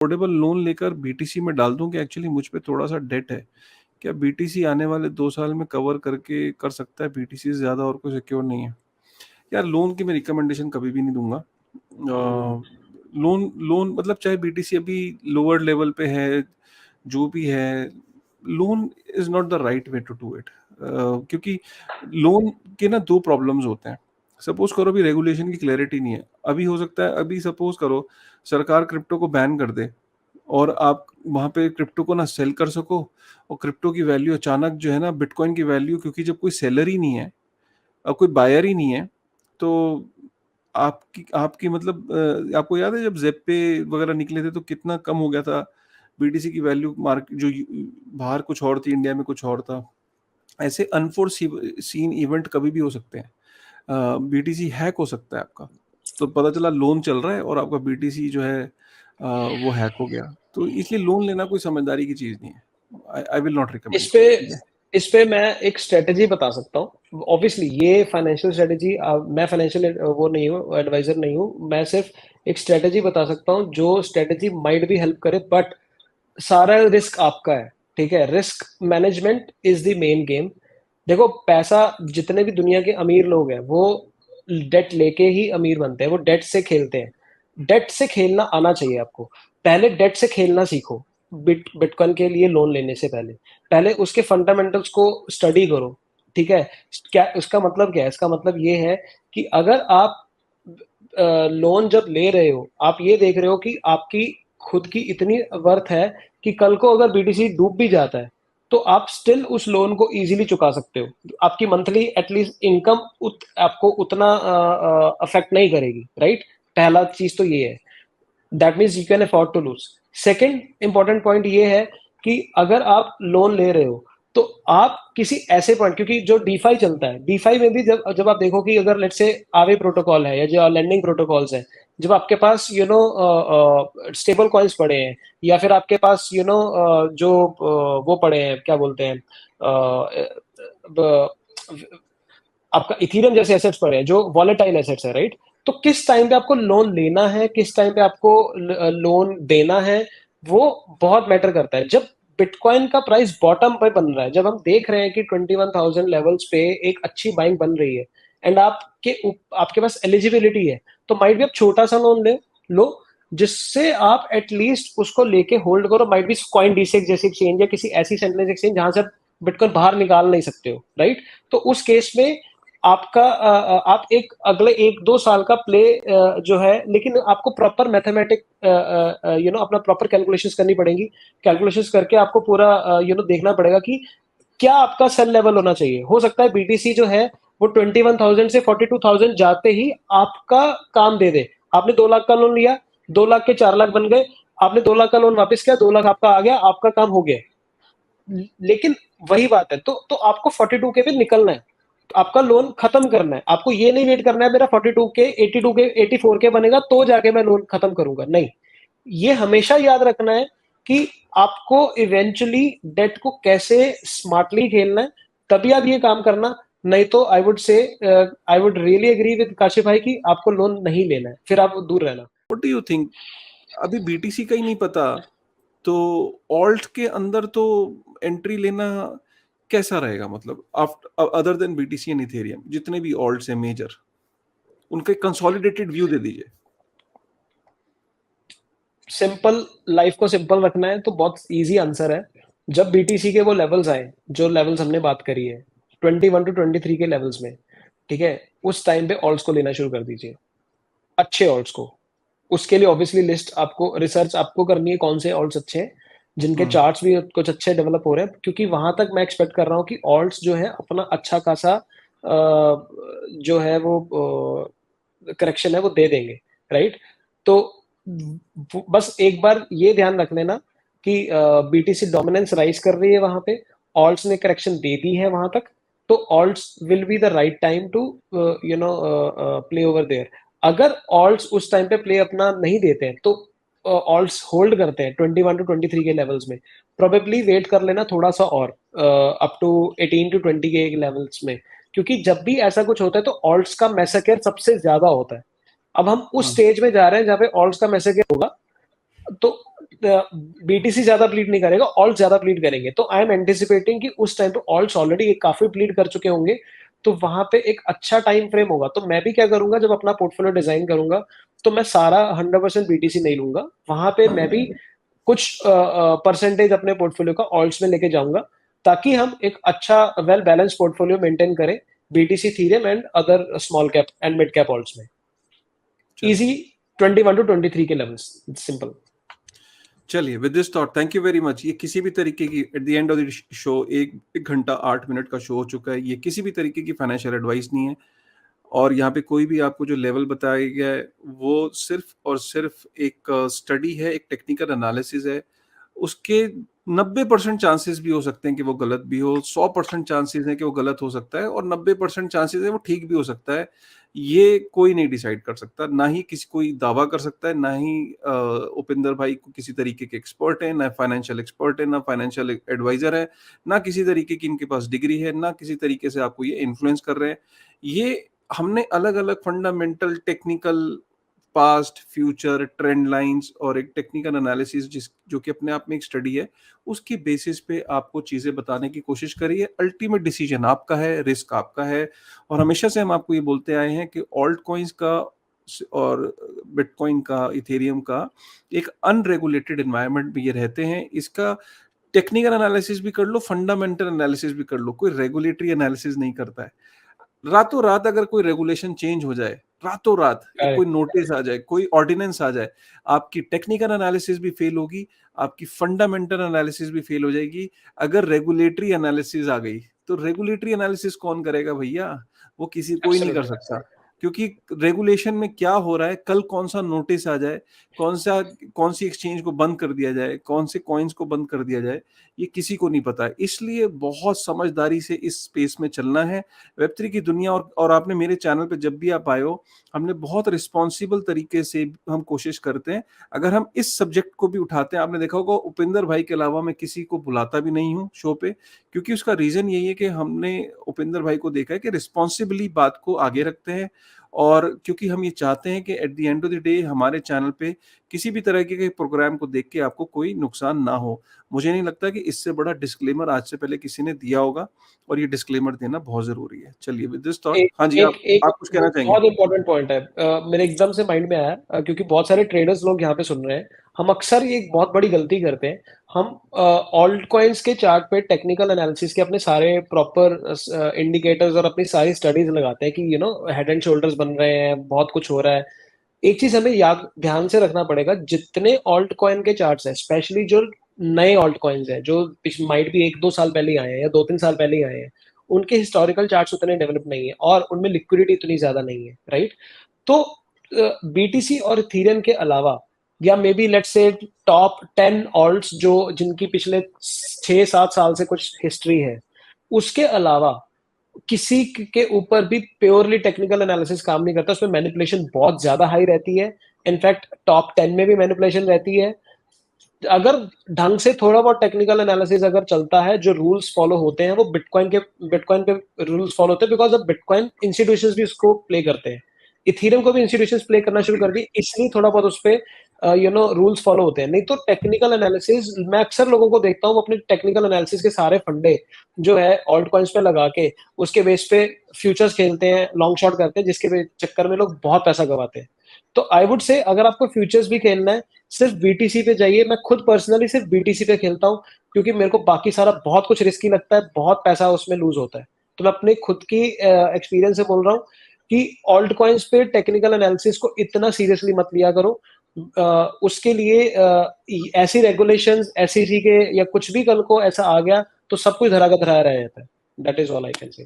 Affordable loan लेकर BTC में डाल दूं कि एक्चुअली मुझ पे थोड़ा सा डेट है, क्या बीटीसी आने वाले 2 साल में कवर करके कर सकता है? बीटीसी से ज़्यादा और कोई सिक्योर नहीं है यार। लोन की मैं रिकमेंडेशन कभी भी नहीं दूंगा। लोन लोन मतलब चाहे बीटीसी अभी लोअर लेवल पे है, जो भी है, loan is not the right way to do it. क्योंकि लोन के ना दो प्रॉब्लम्स होते हैं। सपोज करो अभी रेगुलेशन की क्लैरिटी नहीं है, अभी हो सकता है, अभी सपोज करो सरकार क्रिप्टो को बैन कर दे और आप वहां पे क्रिप्टो को ना सेल कर सको, और क्रिप्टो की वैल्यू अचानक जो है ना, बिटकॉइन की वैल्यू, क्योंकि जब कोई सेलर ही नहीं है और कोई बायर ही नहीं है, तो आपकी आपकी मतलब आपको याद है जब जेपे वगैरह निकले थे तो कितना कम हो गया था बीटीसी की वैल्यू, मार्केट जो बाहर कुछ और थी, इंडिया में कुछ और था। ऐसे अनफोर्सीन इवेंट कभी भी हो सकते हैं। बीटीसी हैक हो सकता है आपका, तो पता चला लोन चल रहा है और आपका बीटीसी जो है वो हैक हो गया। तो इसलिए लोन लेना कोई समझदारी की चीज नहीं है। आई विल नॉट इस रिकमेंड। पे ठीक है। इस पे मैं एक स्ट्रेटेजी बता सकता हूँ। ऑब्वियसली ये फाइनेंशियल स्ट्रेटेजी, मैं फाइनेंशियल वो नहीं हूँ, एडवाइजर नहीं हूँ, मैं सिर्फ एक स्ट्रेटेजी बता सकता हूँ जो स्ट्रेटेजी माइट भी हेल्प करे, बट सारा रिस्क आपका है। ठीक है, risk management is the main game. देखो, पैसा, जितने भी दुनिया के अमीर लोग हैं वो डेट लेके ही अमीर बनते हैं, वो डेट से खेलते हैं। डेट से खेलना आना चाहिए आपको। पहले डेट से खेलना सीखो। बिटकॉइन के लिए लोन लेने से पहले पहले उसके फंडामेंटल्स को स्टडी करो। ठीक है, क्या उसका मतलब क्या है? इसका मतलब ये है कि अगर आप लोन जब ले रहे हो, आप ये देख रहे हो कि आपकी खुद की इतनी वर्थ है कि कल को अगर बीटीसी डूब भी जाता है तो आप स्टिल उस लोन को इजीली चुका सकते हो। आपकी मंथली एटलीस्ट इनकम आपको उतना अफेक्ट नहीं करेगी, राइट? पहला चीज तो ये है, that means you can afford to lose. Second important point ये है कि अगर आप लोन ले रहे हो तो आप किसी ऐसे पॉइंट, क्योंकि जो डीफाई चलता है, डीफाई में भी जब जब आप देखो कि अगर लेट्स से आवे प्रोटोकॉल है या जो लेंडिंग प्रोटोकॉल्स है, जब आपके पास स्टेबल कॉइन्स पड़े हैं, या फिर आपके पास जो वो पड़े हैं, क्या बोलते हैं, आपका इथेरियम जैसे एसेट्स पड़े हैं जो वॉलेटाइल एसेट्स है, राइट? तो किस टाइम पे आपको लोन लेना है, किस टाइम पे आपको लोन देना है, वो बहुत मैटर करता है। जब बिटकॉइन का प्राइस बॉटम पे बन रहा है, जब हम देख रहे हैं कि 21,000 लेवल्स पे एक अच्छी बाइंग बन रही है, एंड आपके पास एलिजिबिलिटी है, तो माइट भी आप छोटा सा लोन लो, जिससे आप एटलीस्ट उसको लेके होल्ड करो। माइट भी कॉइन डीसेक्स जैसी एक्सचेंज या किसी ऐसी सेंट्रलाइज एक्सचेंज जहां से आप बिटकॉइन बाहर निकाल नहीं सकते हो, राइट? तो उस केस में आपका आप एक अगले 1-2 साल का प्ले जो है, लेकिन आपको प्रॉपर मैथमेटिक अपना प्रॉपर कैलकुलेशंस करनी पड़ेगी। कैलकुलेशंस करके आपको पूरा देखना पड़ेगा कि क्या आपका सेल लेवल होना चाहिए। हो सकता है बीटीसी जो है वो 21,000 से 42,000 जाते ही आपका काम दे दे। आपने 2 लाख का लोन लिया, 2 लाख के 4 लाख बन गए, आपने 2 लाख का लोन वापस किया, 2 लाख आपका आ गया, आपका काम हो गया। लेकिन वही बात है, तो आपको 42 के पे निकलना है, आपका लोन खत्म करना है। आपको ये नहीं वेट करना है मेरा 42 के 82 के 84 के बनेगा तो जाके मैं लोन खत्म करूंगा, नहीं। ये हमेशा याद रखना है कि आपको इवेंचुअली डेट को कैसे स्मार्टली खेलना है, तभी आप ये काम करना। नहीं तो I would really agree with Kashif भाई कि आपको लोन नहीं लेना है, फिर आप दूर रहना। What do you think? अभी बीटीसी का ही नहीं पता, तो ऑल्ट के अंदर तो एंट्री लेना कैसा रहेगा? मतलब after other than BTC and Ethereum, जितने भी ऑल्ट्स हैं मेजर, उनका कंसोलिडेटेड व्यू दे दीजिए। सिंपल, लाइफ को सिंपल रखना है तो बहुत इजी आंसर है। जब बीटीसी के वो लेवल्स आए, जो लेवल्स हमने बात करी है, 21 to 23 के लेवल्स में, ठीक है, उस टाइम पे ऑल्ट्स को लेना शुरू कर दीजिए, अच्छे ऑल्ट्स को। उसके लिए ऑब्वियसली लिस्ट आपको, रिसर्च आपको करनी है कौन से ऑल्ट्स अच्छे हैं, जिनके हम्म। चार्ट्स भी कुछ अच्छे डेवलप हो रहे हैं, क्योंकि वहां तक मैं एक्सपेक्ट कर रहा हूँ कि ऑल्ट्स जो है अपना अच्छा खासा जो है वो करेक्शन है वो दे देंगे, राइट? तो बस एक बार ये ध्यान रख लेना कि बीटीसी डोमिनेंस राइज कर रही है वहां पे, ऑल्ट्स ने करेक्शन दे दी है वहां तक, तो alts will be the right time to play over there. अगर ऑल्ट्स उस टाइम पे प्ले अपना नहीं देते हैं तो ऑल्ट्स होल्ड करते हैं 21 to 23 के लेवल्स में, प्रोबेबली वेट कर लेना थोड़ा सा और अप टू 18 to 20 के लेवल्स में, क्योंकि जब भी ऐसा कुछ होता है तो ऑल्ट्स का मैसेकर सबसे ज्यादा होता है। अब हम उस हम्म। स्टेज में जा रहे हैं जहां पे ऑल्ट्स का मैसेज होगा, तो बीटीसी ज्यादा ब्लीड नहीं करेगा, ऑल्ट ज्यादा ब्लीड करेंगे। तो आई एम एंटिसिपेटिंग कि उस टाइम पे ऑल्ट्स ऑलरेडी काफी ब्लीड कर चुके होंगे, तो वहां पे एक अच्छा टाइम फ्रेम होगा। तो मैं भी क्या करूंगा, जब अपना पोर्टफोलियो डिजाइन करूंगा, तो मैं सारा 100% बीटीसी नहीं लूंगा, वहां पे मैं भी कुछ परसेंटेज अपने पोर्टफोलियो का ऑल्ट्स में लेके जाऊंगा, ताकि हम एक अच्छा वेल बैलेंस पोर्टफोलियो मेंटेन करें BTC, थीरियम and other small cap and mid cap ult's में। इजी 21 टू 23 के लेवल्स, सिंपल। चलिए, with this thought thank you very much. ये किसी भी तरीके की at the end of the show एक घंटा 8 मिनट का शो हो चुका है। ये किसी भी तरीके की फाइनेंशियल एडवाइस नहीं है, और यहाँ पे कोई भी आपको जो लेवल बताया गया है वो सिर्फ और सिर्फ एक स्टडी है, एक टेक्निकल एनालिसिस है। उसके 90% चांसेस भी हो सकते हैं कि वो गलत भी हो, 100% चांसेस हैं कि वो गलत हो सकता है, और 90% चांसेस है वो ठीक भी हो सकता है। ये कोई नहीं डिसाइड कर सकता, ना ही किसी कोई दावा कर सकता है, ना ही उपिंदर भाई को किसी तरीके के एक्सपर्ट है, ना फाइनेंशियल एक्सपर्ट है, ना फाइनेंशियल एडवाइजर है, ना किसी तरीके की इनके पास डिग्री है, ना किसी तरीके से आपको ये इन्फ्लुएंस कर रहे हैं। ये हमने अलग अलग fundamental technical past future trend lines और एक टेक्निकल एनालिसिस जो कि अपने आप में एक स्टडी है, उसकी बेसिस पे आपको चीजें बताने की कोशिश करी है। अल्टीमेट डिसीजन आपका है, रिस्क आपका है, और हमेशा से हम आपको ये बोलते आए हैं कि ऑल्ट कॉइन्स का और बिटकॉइन का, इथेरियम का एक अनरेगुलेटेड एनवायरनमेंट में ये रहते हैं। इसका टेक्निकल एनालिसिस भी कर लो, फंडामेंटल एनालिसिस भी कर लो, कोई रेगुलेटरी एनालिसिस नहीं करता है। रातों रात अगर कोई रेगुलेशन चेंज हो जाए, रातों रात एक कोई नोटिस आ जाए, कोई ऑर्डिनेंस आ जाए, आपकी टेक्निकल एनालिसिस भी फेल होगी, आपकी फंडामेंटल एनालिसिस भी फेल हो जाएगी। अगर रेगुलेटरी एनालिसिस आ गई, तो रेगुलेटरी एनालिसिस कौन करेगा भैया? वो किसी कोई नहीं कर सकता, क्योंकि रेगुलेशन में क्या हो रहा है, कल कौन सा नोटिस आ जाए, कौन सी एक्सचेंज को बंद कर दिया जाए, कौन से कॉइन्स को बंद कर दिया जाए, ये किसी को नहीं पता है। इसलिए बहुत समझदारी से इस स्पेस में चलना है। वेब3 की दुनिया, और आपने मेरे चैनल पे जब भी आप आए हो, हमने बहुत रिस्पॉन्सिबल तरीके से हम कोशिश करते हैं। अगर हम इस सब्जेक्ट को भी उठाते हैं, आपने देखा होगा उपिंदर भाई के अलावा मैं किसी को बुलाता भी नहीं हूँ शो पे, क्योंकि उसका रीजन यही है कि हमने उपिंदर भाई को देखा है कि रिस्पॉन्सिबली बात को आगे रखते हैं, और क्योंकि हम ये चाहते हैं कि at the end of the day हमारे चैनल पे किसी भी तरह के प्रोग्राम को देख के आपको कोई नुकसान ना हो। मुझे नहीं लगता कि इससे बड़ा डिस्क्लेमर आज से पहले किसी ने दिया होगा, और ये डिस्क्लेमर देना बहुत जरूरी है। चलिए, विद दिस थॉट, एक हाँ जी, एक एक आप कुछ कहना चाहेंगे? बहुत इंपॉर्टेंट पॉइंट है, मेरे एकदम से माइंड में आया, क्योंकि बहुत सारे ट्रेडर्स लोग यहाँ पे सुन रहे हैं। हम अक्सर ये एक बहुत बड़ी गलती करते हैं, हम ऑल्ट कॉइन्स के चार्ट पे टेक्निकल एनालिसिस के अपने सारे प्रॉपर इंडिकेटर्स और अपनी सारी स्टडीज लगाते हैं कि हेड एंड शोल्डर्स बन रहे हैं, बहुत कुछ हो रहा है। एक चीज हमें याद ध्यान से रखना पड़ेगा, जितने ऑल्ट कॉइन के चार्ट्स हैं, स्पेशली जो नए ऑल्ट कॉइन्स हैं, जो माइट भी 1-2 साल पहले ही आए हैं या 2-3 साल पहले ही आए हैं, उनके हिस्टोरिकल चार्ट्स उतने डेवलप नहीं है और उनमें लिक्विडिटी इतनी ज्यादा नहीं है, राइट? तो बीटीसी और इथेरियम के अलावा, या may be let's say top 10 ult's जो जिनकी पिछले 6-7 साल से कुछ हिस्ट्री है, उसके अलावा किसी के ऊपर भी प्योरली टेक्निकल एनालिसिस काम नहीं करता। उसमें मैनिपुलेशन बहुत ज्यादा हाई रहती है। इनफैक्ट टॉप 10 में भी मैनिपुलेशन रहती है। अगर ढंग से थोड़ा बहुत टेक्निकल एनालिसिस अगर चलता है, जो रूल्स फॉलो होते हैं वो बिटकॉइन पे रूल्स फॉलो होते हैं, बिकॉज अब बिटकॉइन इंस्टीट्यूशंस भी उसको प्ले करते हैं। इथेरियम को भी इंस्टीट्यूशंस प्ले करना शुरू कर दी, इसलिए थोड़ा बहुत उस पे रूल्स फॉलो होते हैं। नहीं तो टेक्निकल एनालिसिस, मैं अक्सर लोगों को देखता हूँ अपने टेक्निकल एनालिसिस के सारे फंडे जो है ऑल्ट कॉइन्स पे लगा के उसके बेस पे फ्यूचर्स खेलते हैं, लॉन्ग शॉट करते हैं, जिसके चक्कर में लोग बहुत पैसा गवाते हैं। तो आई वुड से अगर आपको फ्यूचर्स भी खेलना है, सिर्फ बीटीसी पे जाइए। मैं खुद पर्सनली सिर्फ बीटीसी पे खेलता हूँ, क्योंकि मेरे को बाकी सारा बहुत कुछ रिस्की लगता है, बहुत पैसा उसमें लूज होता है। तो मैं अपने खुद की एक्सपीरियंस से बोल रहा हूँ कि ऑल्ट कॉइन्स पे टेक्निकल एनालिसिस को इतना सीरियसली मत लिया करो। उसके लिए ऐसी रेगुलेशंस, एसईसी के या कुछ भी कल को ऐसा आ गया तो सब कुछ धरा का धरा रह जाता है। That is all I can say.